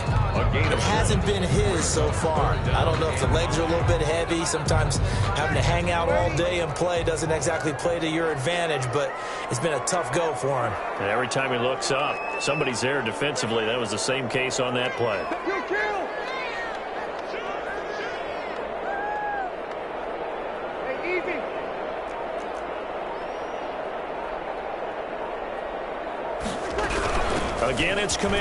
[SPEAKER 2] It hasn't been his so far. I don't know if the legs are a little bit heavy. Sometimes having to hang out all day and play doesn't exactly play to your advantage, but it's been a tough go for him.
[SPEAKER 1] And every time he looks up, somebody's there defensively. That was the same case on that play. Again, it's Kamara. And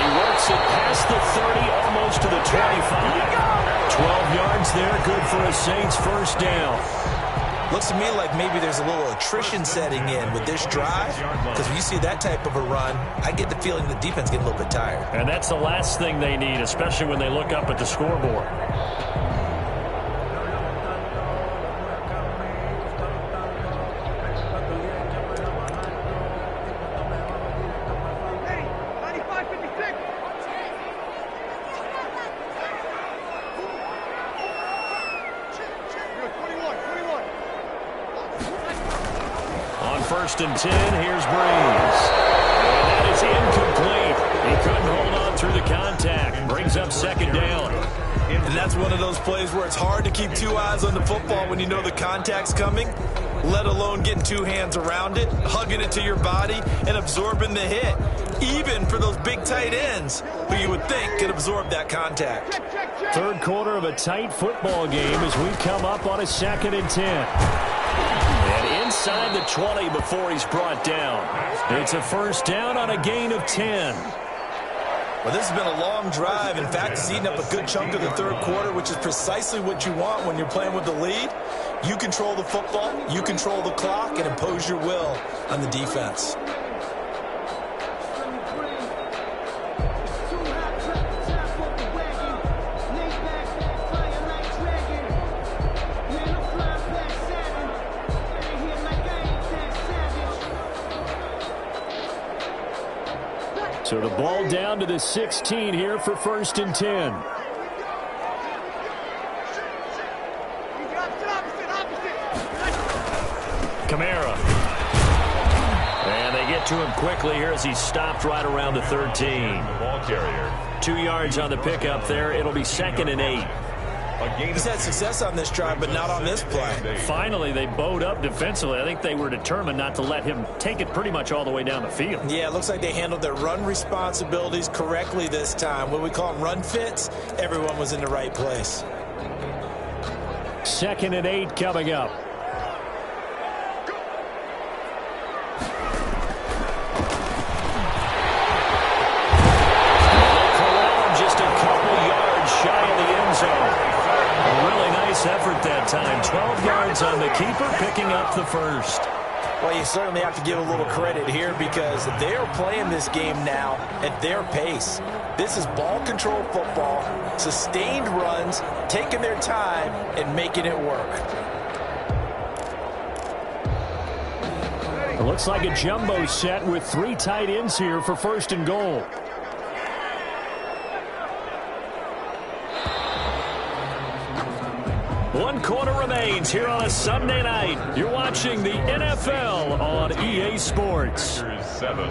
[SPEAKER 1] he works it past the 30, almost to the 25. 12 yards there, good for a Saints first down.
[SPEAKER 2] Looks to me like maybe there's a little attrition setting in with this drive, because when you see that type of a run, I get the feeling the defense getting a little bit tired.
[SPEAKER 1] And that's the last thing they need, especially when they look up at the scoreboard. First and 10, here's Breeze. And that is incomplete. He couldn't hold on through the contact. Brings brings up second down.
[SPEAKER 2] And that's one of those plays where it's hard to keep two eyes on the football when you know the contact's coming, let alone getting two hands around it, hugging it to your body, and absorbing the hit, even for those big tight ends who you would think could absorb that contact.
[SPEAKER 1] Third quarter of a tight football game as we come up on a 2nd and 10. And inside the 20 before he's brought down. It's a first down on a gain of 10.
[SPEAKER 2] Well, this has been a long drive. In fact, it's eaten up a good chunk of the third quarter, which is precisely what you want when you're playing with the lead. You control the football, you control the clock, and impose your will on the defense.
[SPEAKER 1] So the ball down to the 16 here for 1st and 10. Kamara. And they get to him quickly here as he's stopped right around the 13.
[SPEAKER 3] The ball carrier.
[SPEAKER 1] 2 yards on the pickup there. It'll be 2nd and 8.
[SPEAKER 2] He's had success on this drive, but not on this play.
[SPEAKER 1] Finally, they bowed up defensively. I think they were determined not to let him take it pretty much all the way down the field.
[SPEAKER 2] Yeah, it looks like they handled their run responsibilities correctly this time. What we call them run fits, everyone was in the right place.
[SPEAKER 1] 2nd and 8 coming up. Effort that time. 12 yards on the keeper, picking up the first.
[SPEAKER 2] Well, you certainly have to give a little credit here because they are playing this game now at their pace. This is ball control football, sustained runs, taking their time and making it work.
[SPEAKER 1] It looks like a jumbo set with 3 tight ends here for 1st and goal. One quarter remains here on a Sunday night. You're watching the NFL on EA Sports.
[SPEAKER 3] 7.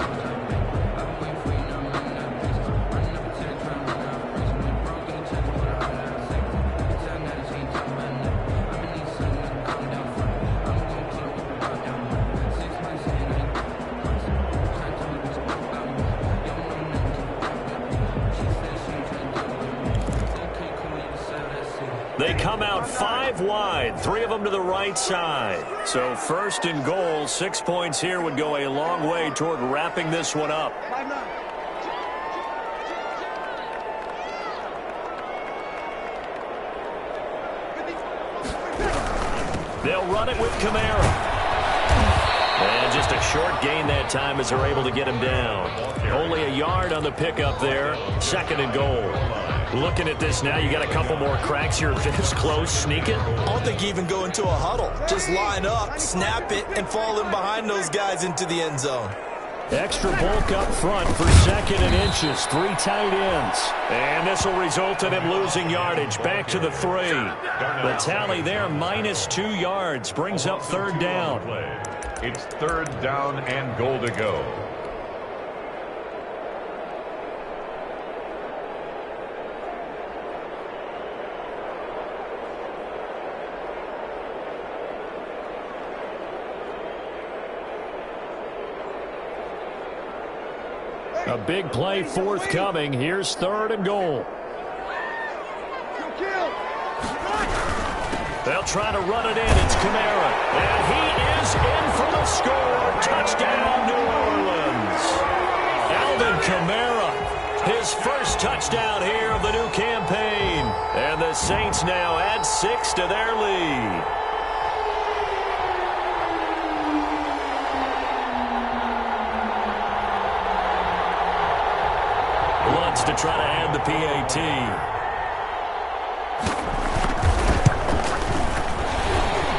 [SPEAKER 1] They come out 5 wide, 3 of them to the right side. So 1st and goal, 6 points here would go a long way toward wrapping this one up. They'll run it with Kamara. And just a short gain that time as they're able to get him down. Only a yard on the pickup there, 2nd and goal. Looking at this now, you got a couple more cracks here this close. Sneak it.
[SPEAKER 2] I don't think you even go into a huddle. Just line up, snap it, and fall in behind those guys into the end zone.
[SPEAKER 1] Extra bulk up front for 2nd and inches. 3 tight ends. And this will result in him losing yardage. Back to the 3. The tally there, -2 yards. Brings up 3rd down.
[SPEAKER 3] It's 3rd down and goal to go.
[SPEAKER 1] A big play forthcoming. Here's 3rd and goal. They'll try to run it in. It's Kamara. And he is in for the score. Touchdown, New Orleans. Alvin Kamara, his first touchdown here of the new campaign. And the Saints now add 6 to their lead. To try to add the PAT.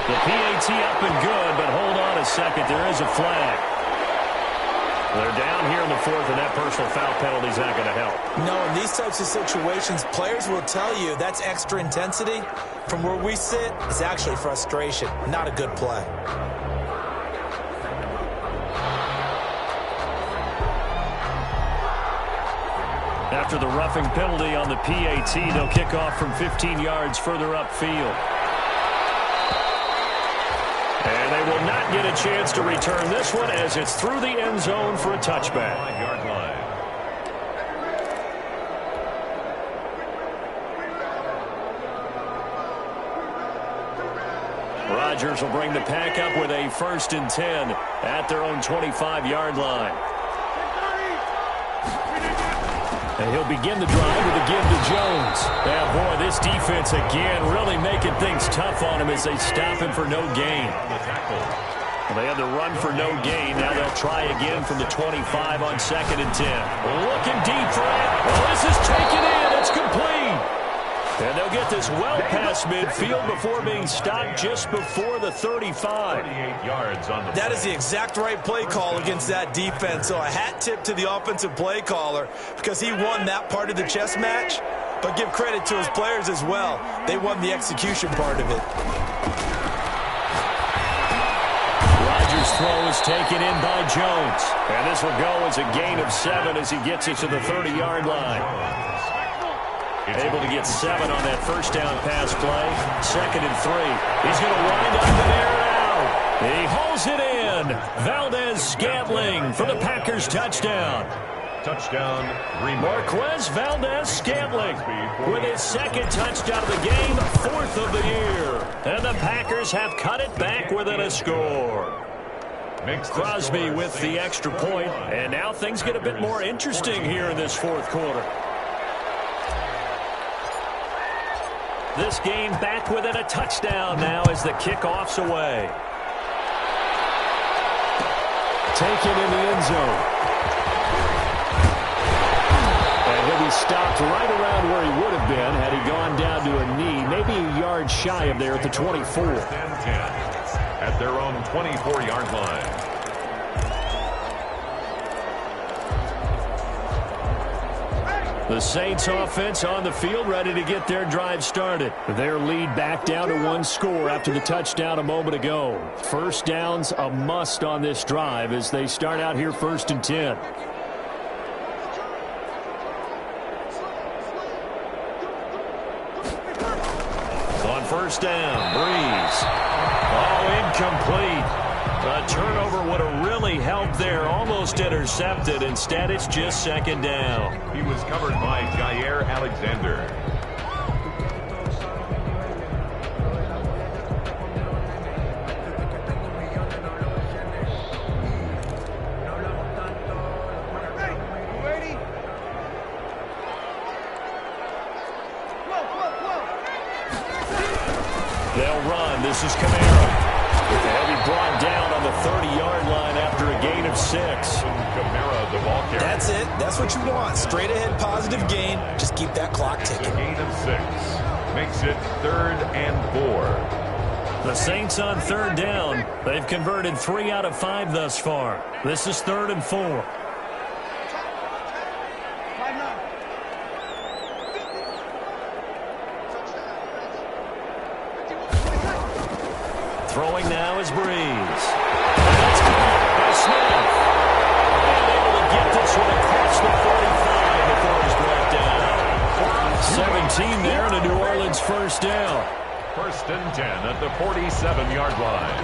[SPEAKER 1] The PAT up and good, but hold on a second. There is a flag. They're down here in the 4th, and that personal foul penalty is not going to help.
[SPEAKER 2] No, in these types of situations, players will tell you that's extra intensity. From where we sit, it's actually frustration. Not a good play.
[SPEAKER 1] After the roughing penalty on the PAT, they'll kick off from 15 yards further upfield. And they will not get a chance to return this one as it's through the end zone for a touchback.
[SPEAKER 3] 5-yard line.
[SPEAKER 1] Rodgers will bring the pack up with a 1st and 10 at their own 25-yard line. And he'll begin the drive with a give to Jones. Yeah, boy, this defense again really making things tough on him as they stop him for no gain. Well, they had the run for no gain. Now they'll try again from the 25 on 2nd and 10. Looking deep for it. Well, this is taken in. It's complete. And they'll get this well past midfield before being stopped just before the 35.
[SPEAKER 3] 38 yards on the
[SPEAKER 2] That is the exact right play call against that defense. So a hat tip to the offensive play caller because he won that part of the chess match. But give credit to his players as well. They won the execution part of it.
[SPEAKER 1] Rodgers' throw is taken in by Jones. And this will go as a gain of 7 as he gets it to the 30-yard line. Able to get 7 on that first down pass play. 2nd and 3. He's going to wind up and air it out. He hauls it in. Valdez-Scantling for the Packers touchdown.
[SPEAKER 3] touchdown.
[SPEAKER 1] Marquez Valdez-Scantling with his 2nd touchdown of the game, 4th of the year. And the Packers have cut it back within a score. Crosby with the extra point, and now things get a bit more interesting here in this 4th quarter. This game back within a touchdown now as the kickoff's away. Taken in the end zone. And he'll be stopped right around where he would have been had he gone down to a knee, maybe a yard shy of there at the 24.
[SPEAKER 3] 10 at their own 24-yard line.
[SPEAKER 1] The Saints offense on the field, ready to get their drive started. Their lead back down to 1 score after the touchdown a moment ago. First down's a must on this drive as they start out here 1st and 10. On 1st down, Breeze. Oh, incomplete. A turnover would have really helped there, almost intercepted. Instead, it's just 2nd down.
[SPEAKER 3] He was covered by Jair Alexander.
[SPEAKER 1] They'll run. This is Camara. They'll be brought down on the 30-yard line after a gain of 6.
[SPEAKER 3] Camara, the ball carrier.
[SPEAKER 2] That's it. That's what you want. Straight ahead positive gain. Just keep that clock ticking.
[SPEAKER 3] Gain of 6 makes it 3rd and 4.
[SPEAKER 1] The Saints on 3rd down. They've converted 3 out of 5 thus far. This is 3rd and 4. Throwing now is Breeze. And that's caught by Smith. And able to get this one across the 45 before he's brought down. 17 there and a New Orleans 1st down.
[SPEAKER 3] 1st and 10 at the 47-yard line.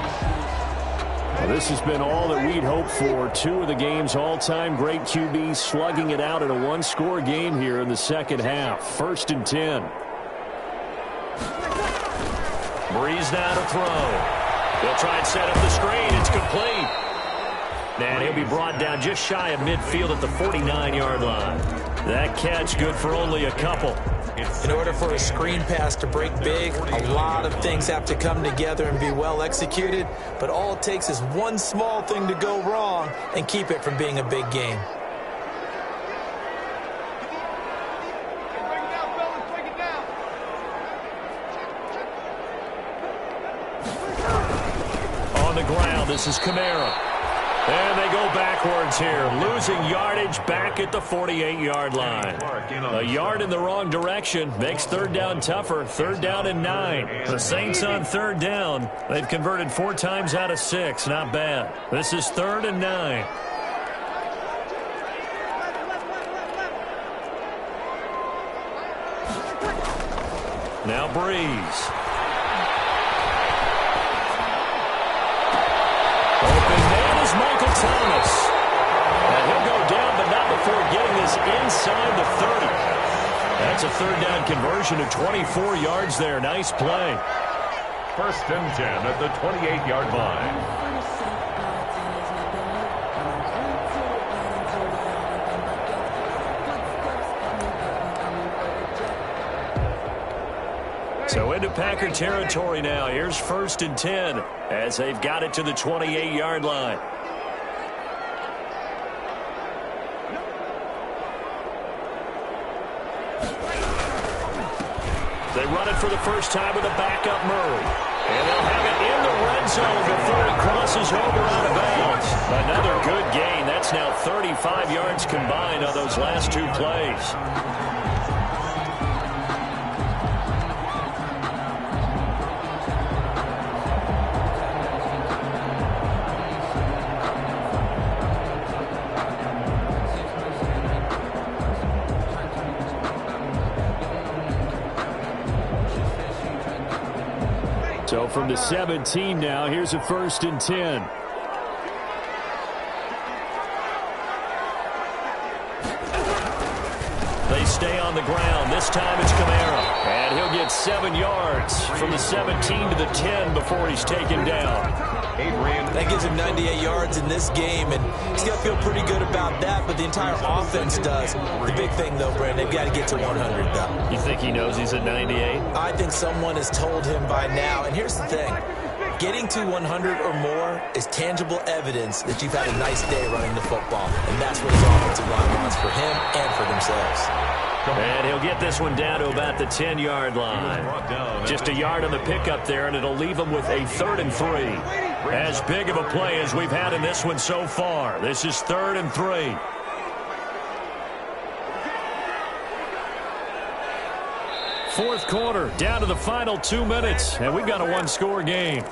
[SPEAKER 1] Well, this has been all that we'd hoped for. 2 of the game's all-time great QBs slugging it out in a 1-score game here in the 2nd half. 1st and 10. Breeze now to throw. He'll try and set up the screen. It's complete. And he'll be brought down just shy of midfield at the 49-yard line. That catch good for only a couple.
[SPEAKER 2] In order for a screen pass to break big, a lot of things have to come together and be well executed. But all it takes is one small thing to go wrong and keep it from being a big game.
[SPEAKER 1] This is Camara. And they go backwards here, losing yardage back at the 48-yard line. A yard in the wrong direction makes 3rd down tougher. 3rd down and 9. The Saints on 3rd down. They've converted 4 times out of 6. Not bad. This is 3rd and 9. Now Breeze. Open man is Michael Thomas. And he'll go down, but not before getting this inside the 30. That's a third down conversion of 24 yards there. Nice play.
[SPEAKER 3] First and 10 at the 28-yard line.
[SPEAKER 1] So into Packer territory now. Here's first and 10 as they've got it to the 28-yard line. They run it for the first time with a backup Murray. And they'll have it in the red zone before it crosses over out of bounds. Another good gain. That's now 35 yards combined on those last two plays. So from the 17 now, here's a first and 10. They stay on the ground. This time it's Kamara. And he'll get 7 yards from the 17 to the 10 before he's taken down.
[SPEAKER 2] That gives him 98 yards in this game, and he's going to feel pretty good about that, but the entire offense does. The big thing, though, Brandon, they've got to get to 100, though.
[SPEAKER 1] You think he knows he's at 98?
[SPEAKER 2] I think someone has told him by now, and here's the thing. Getting to 100 or more is tangible evidence that you've had a nice day running the football, and that's what his offensive line wants for him and for themselves.
[SPEAKER 1] And he'll get this one down to about the 10-yard line. Just a yard on the pickup there, and it'll leave him with a 3rd and 3. As big of a play as we've had in this one so far. This is 3rd and 3. Fourth quarter, down to the final 2 minutes, and we've got a one-score game.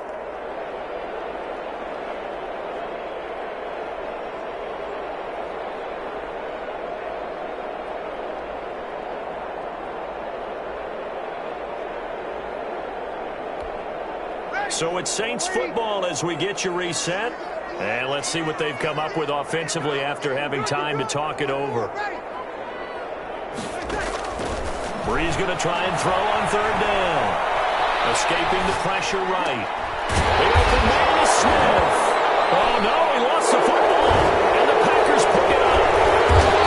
[SPEAKER 1] So it's Saints football as we get you reset. And let's see what they've come up with offensively after having time to talk it over. Breeze going to try and throw on 3rd down. Escaping the pressure right. The open man is Smith. Oh, no, he lost the football. And the Packers pick it up.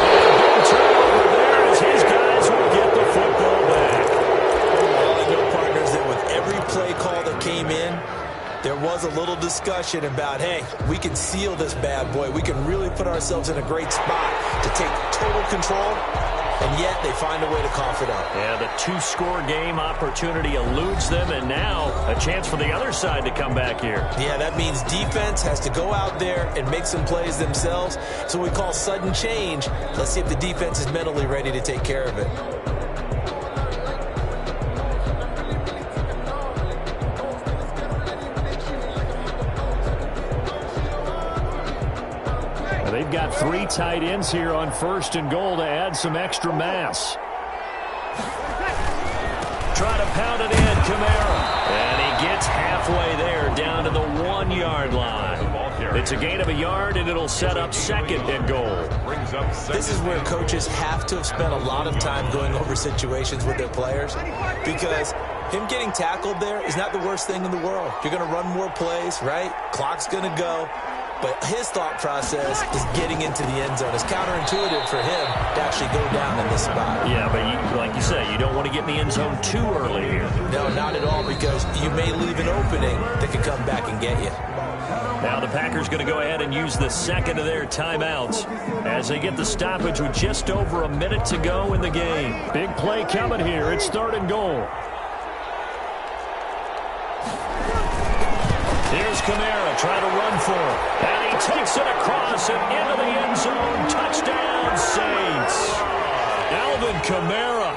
[SPEAKER 1] And a big turnover there as his guys will get the football back.
[SPEAKER 2] Well, I know, partners, that with every play call that came in, there was a little discussion about, hey, we can seal this bad boy. We can really put ourselves in a great spot to take total control, and yet they find a way to cough it up.
[SPEAKER 1] Yeah, the 2-score game opportunity eludes them, and now a chance for the other side to come back here.
[SPEAKER 2] Yeah, that means defense has to go out there and make some plays themselves. So we call sudden change. Let's see if the defense is mentally ready to take care of it.
[SPEAKER 1] They've got 3 tight ends here on 1st and goal to add some extra mass. Try to pound it in, Kamara. And he gets halfway there, down to the 1-yard line. It's a gain of a yard, and it'll set up 2nd and goal.
[SPEAKER 2] This is where coaches have to have spent a lot of time going over situations with their players, because him getting tackled there is not the worst thing in the world. You're going to run more plays, right? Clock's going to go. But his thought process is getting into the end zone. It's counterintuitive for him to actually go down in this spot.
[SPEAKER 1] Yeah, but like you say, you don't want to get in the end zone too early here.
[SPEAKER 2] No, not at all, because you may leave an opening that could come back and get you.
[SPEAKER 1] Now the Packers going to go ahead and use the 2nd of their timeouts as they get the stoppage with just over a minute to go in the game. Big play coming here. It's 3rd and goal. Here's Kamara trying to run for it. And he takes it across and into the end zone. Touchdown, Saints. Alvin Kamara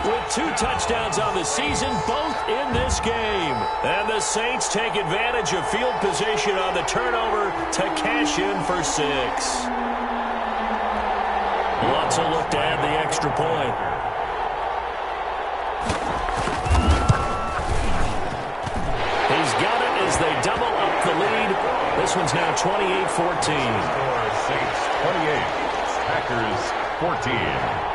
[SPEAKER 1] with 2 touchdowns on the season, both in this game. And the Saints take advantage of field position on the turnover to cash in for 6. Lots of look to add the extra point. He's got it as they double up the lead. This one's now 28-14.
[SPEAKER 3] Saints 28, Packers 14.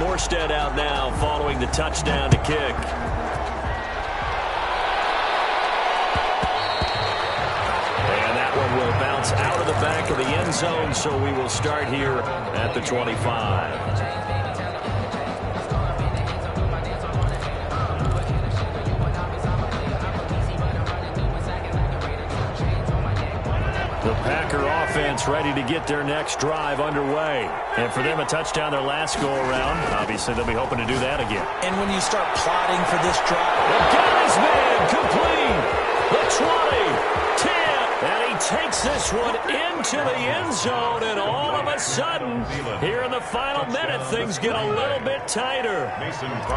[SPEAKER 1] Morstead out now following the touchdown to kick. And that one will bounce out of the back of the end zone, so we will start here at the 25. The Packer offense ready to get their next drive underway. And for them, a touchdown their last go-around. Obviously, they'll be hoping to do that again.
[SPEAKER 2] And when you start plotting for this drive,
[SPEAKER 1] The guy's man complete. The 20, 10, and he takes this one into the end zone. And all of a sudden, here in the final minute, things get a little bit tighter.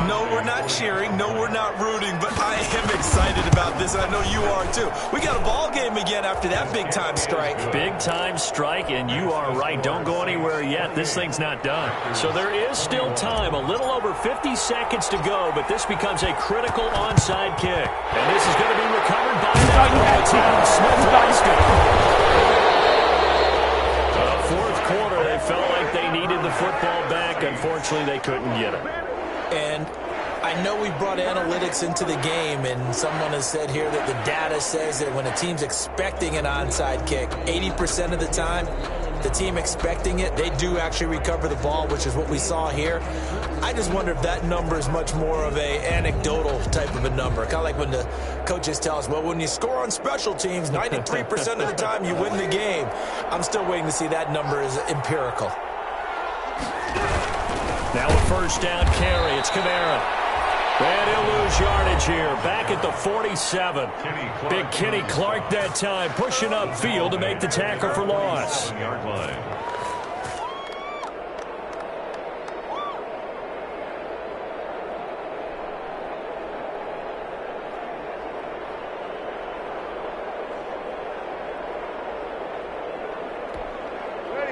[SPEAKER 2] no, we're not cheering. No, we're not rooting. But I am excited about this. I know you are, too. We got a ball game again after that big-time strike.
[SPEAKER 1] Big-time strike, and you are right. Don't go anywhere yet. This thing's not done. So there is still time. A little over 50 seconds to go, but this becomes a critical onside kick. And this is going to be recovered by the team. Fourth quarter, they felt like they needed the football back. Unfortunately, they couldn't get it.
[SPEAKER 2] And I know we brought analytics into the game, and someone has said here that the data says that when a team's expecting an onside kick, 80% of the time, the team expecting it, they do actually recover the ball, which is what we saw here. I just wonder if that number is much more of a anecdotal type of a number. Kind of like when the coaches tell us, well, when you score on special teams, 93% of the time you win the game. I'm still waiting to see that number is empirical.
[SPEAKER 1] Now a first down carry. It's Kamara. And he'll lose yardage here. Back at the 47. Big Kenny Clark that time, pushing upfield to make the tackle for loss.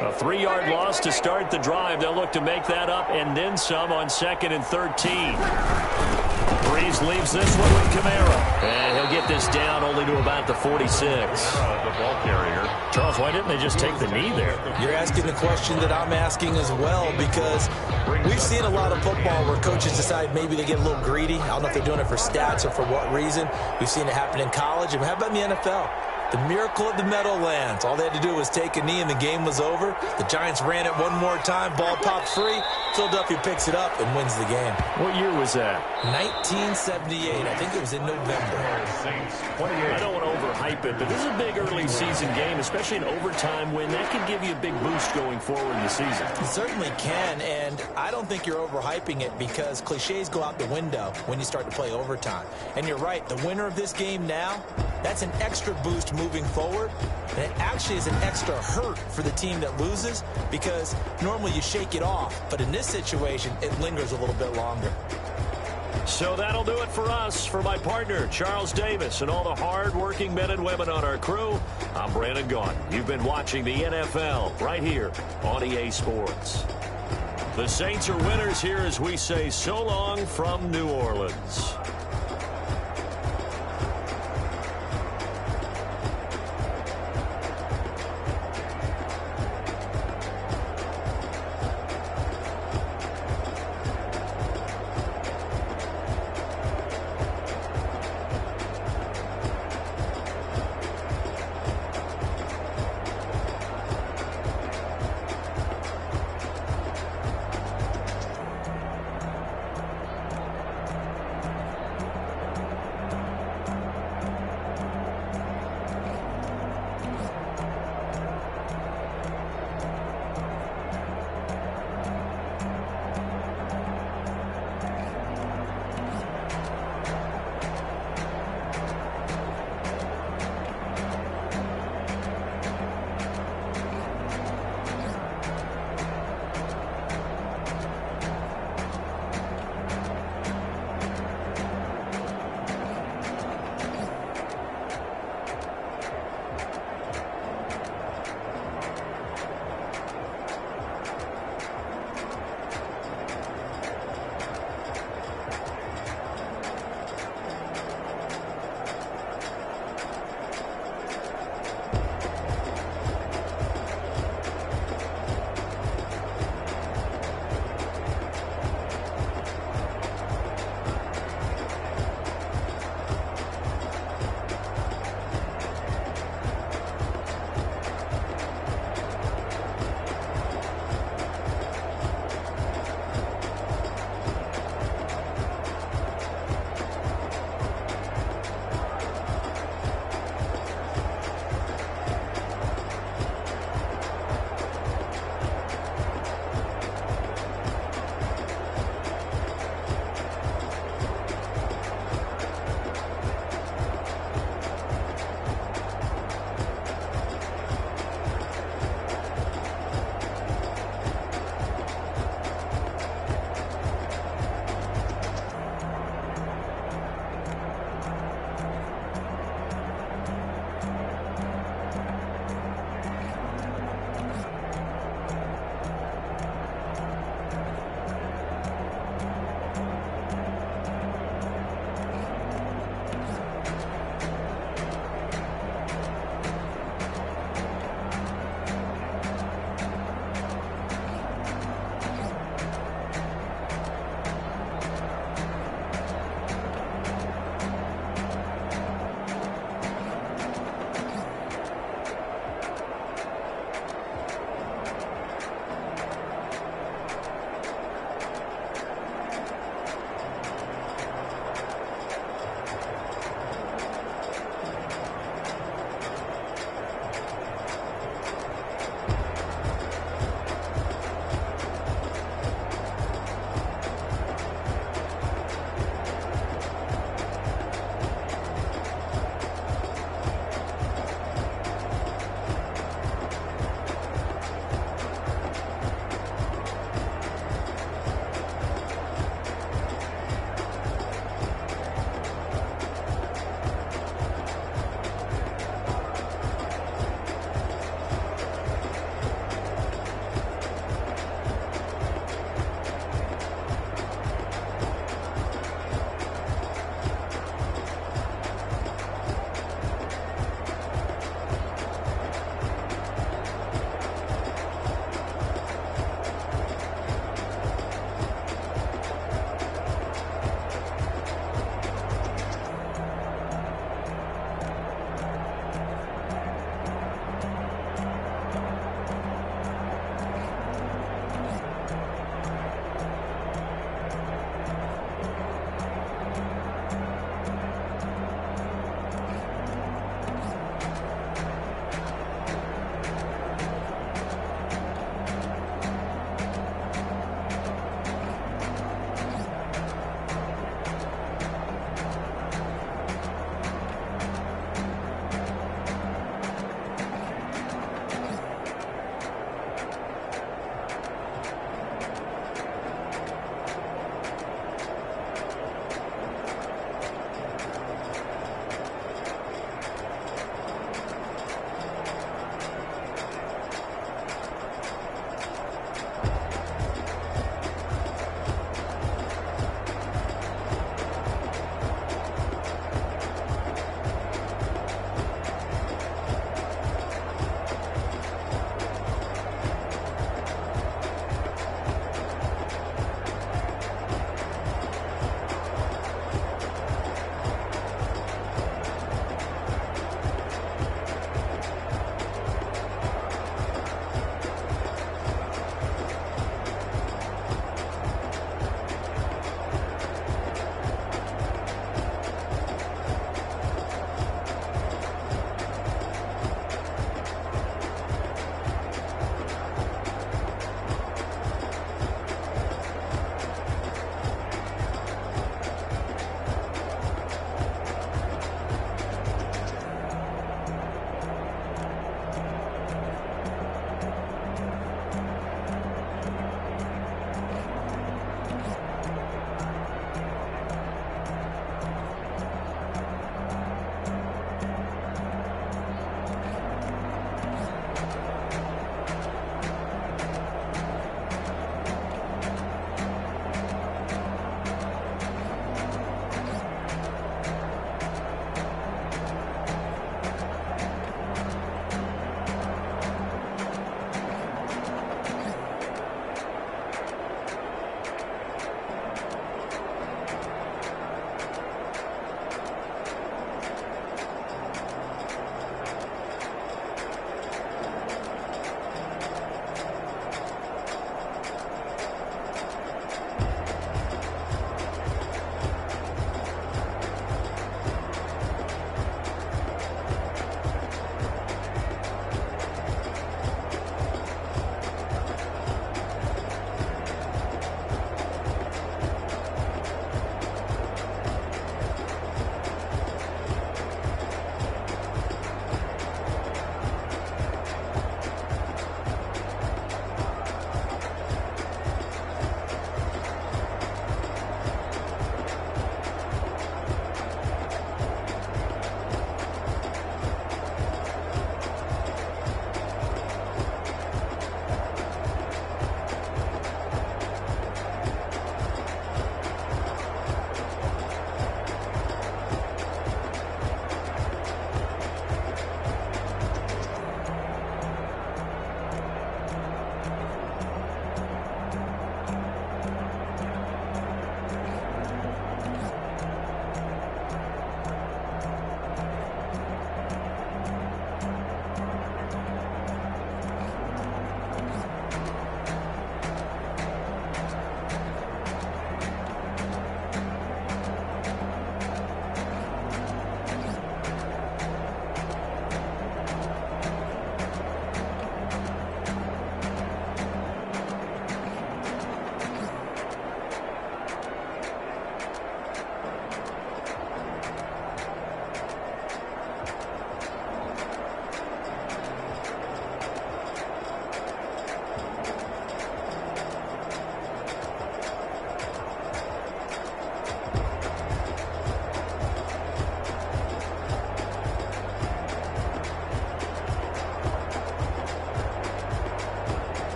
[SPEAKER 1] A 3-yard loss to start the drive. They'll look to make that up and then some on 2nd and 13. Breeze leaves this one with Kamara. And he'll get this down only to about the 46.
[SPEAKER 3] The ball carrier.
[SPEAKER 1] Charles, why didn't they just take the knee there?
[SPEAKER 2] You're asking the question that I'm asking as well, because we've seen a lot of football where coaches decide maybe they get a little greedy. I don't know if they're doing it for stats or for what reason. We've seen it happen in college. And how about in the NFL? The miracle of the Meadowlands. All they had to do was take a knee and the game was over. The Giants ran it one more time. Ball popped free. Philadelphia picks it up and wins the game.
[SPEAKER 1] What year was that?
[SPEAKER 2] 1978. I think it was in November.
[SPEAKER 1] I don't want to overhype it, but this is a big early season game, especially an overtime win. That could give you a big boost going forward in the season.
[SPEAKER 2] It certainly can, and I don't think you're overhyping it because cliches go out the window when you start to play overtime. And you're right, the winner of this game now, that's an extra boost moving forward. And it actually is an extra hurt for the team that loses because normally you shake it off. But in this situation, it lingers a little bit longer.
[SPEAKER 1] So that'll do it for us. For my partner, Charles Davis, and all the hard-working men and women on our crew, I'm Brandon Gaughan. You've been watching the NFL right here on EA Sports. The Saints are winners here as we say so long from New Orleans.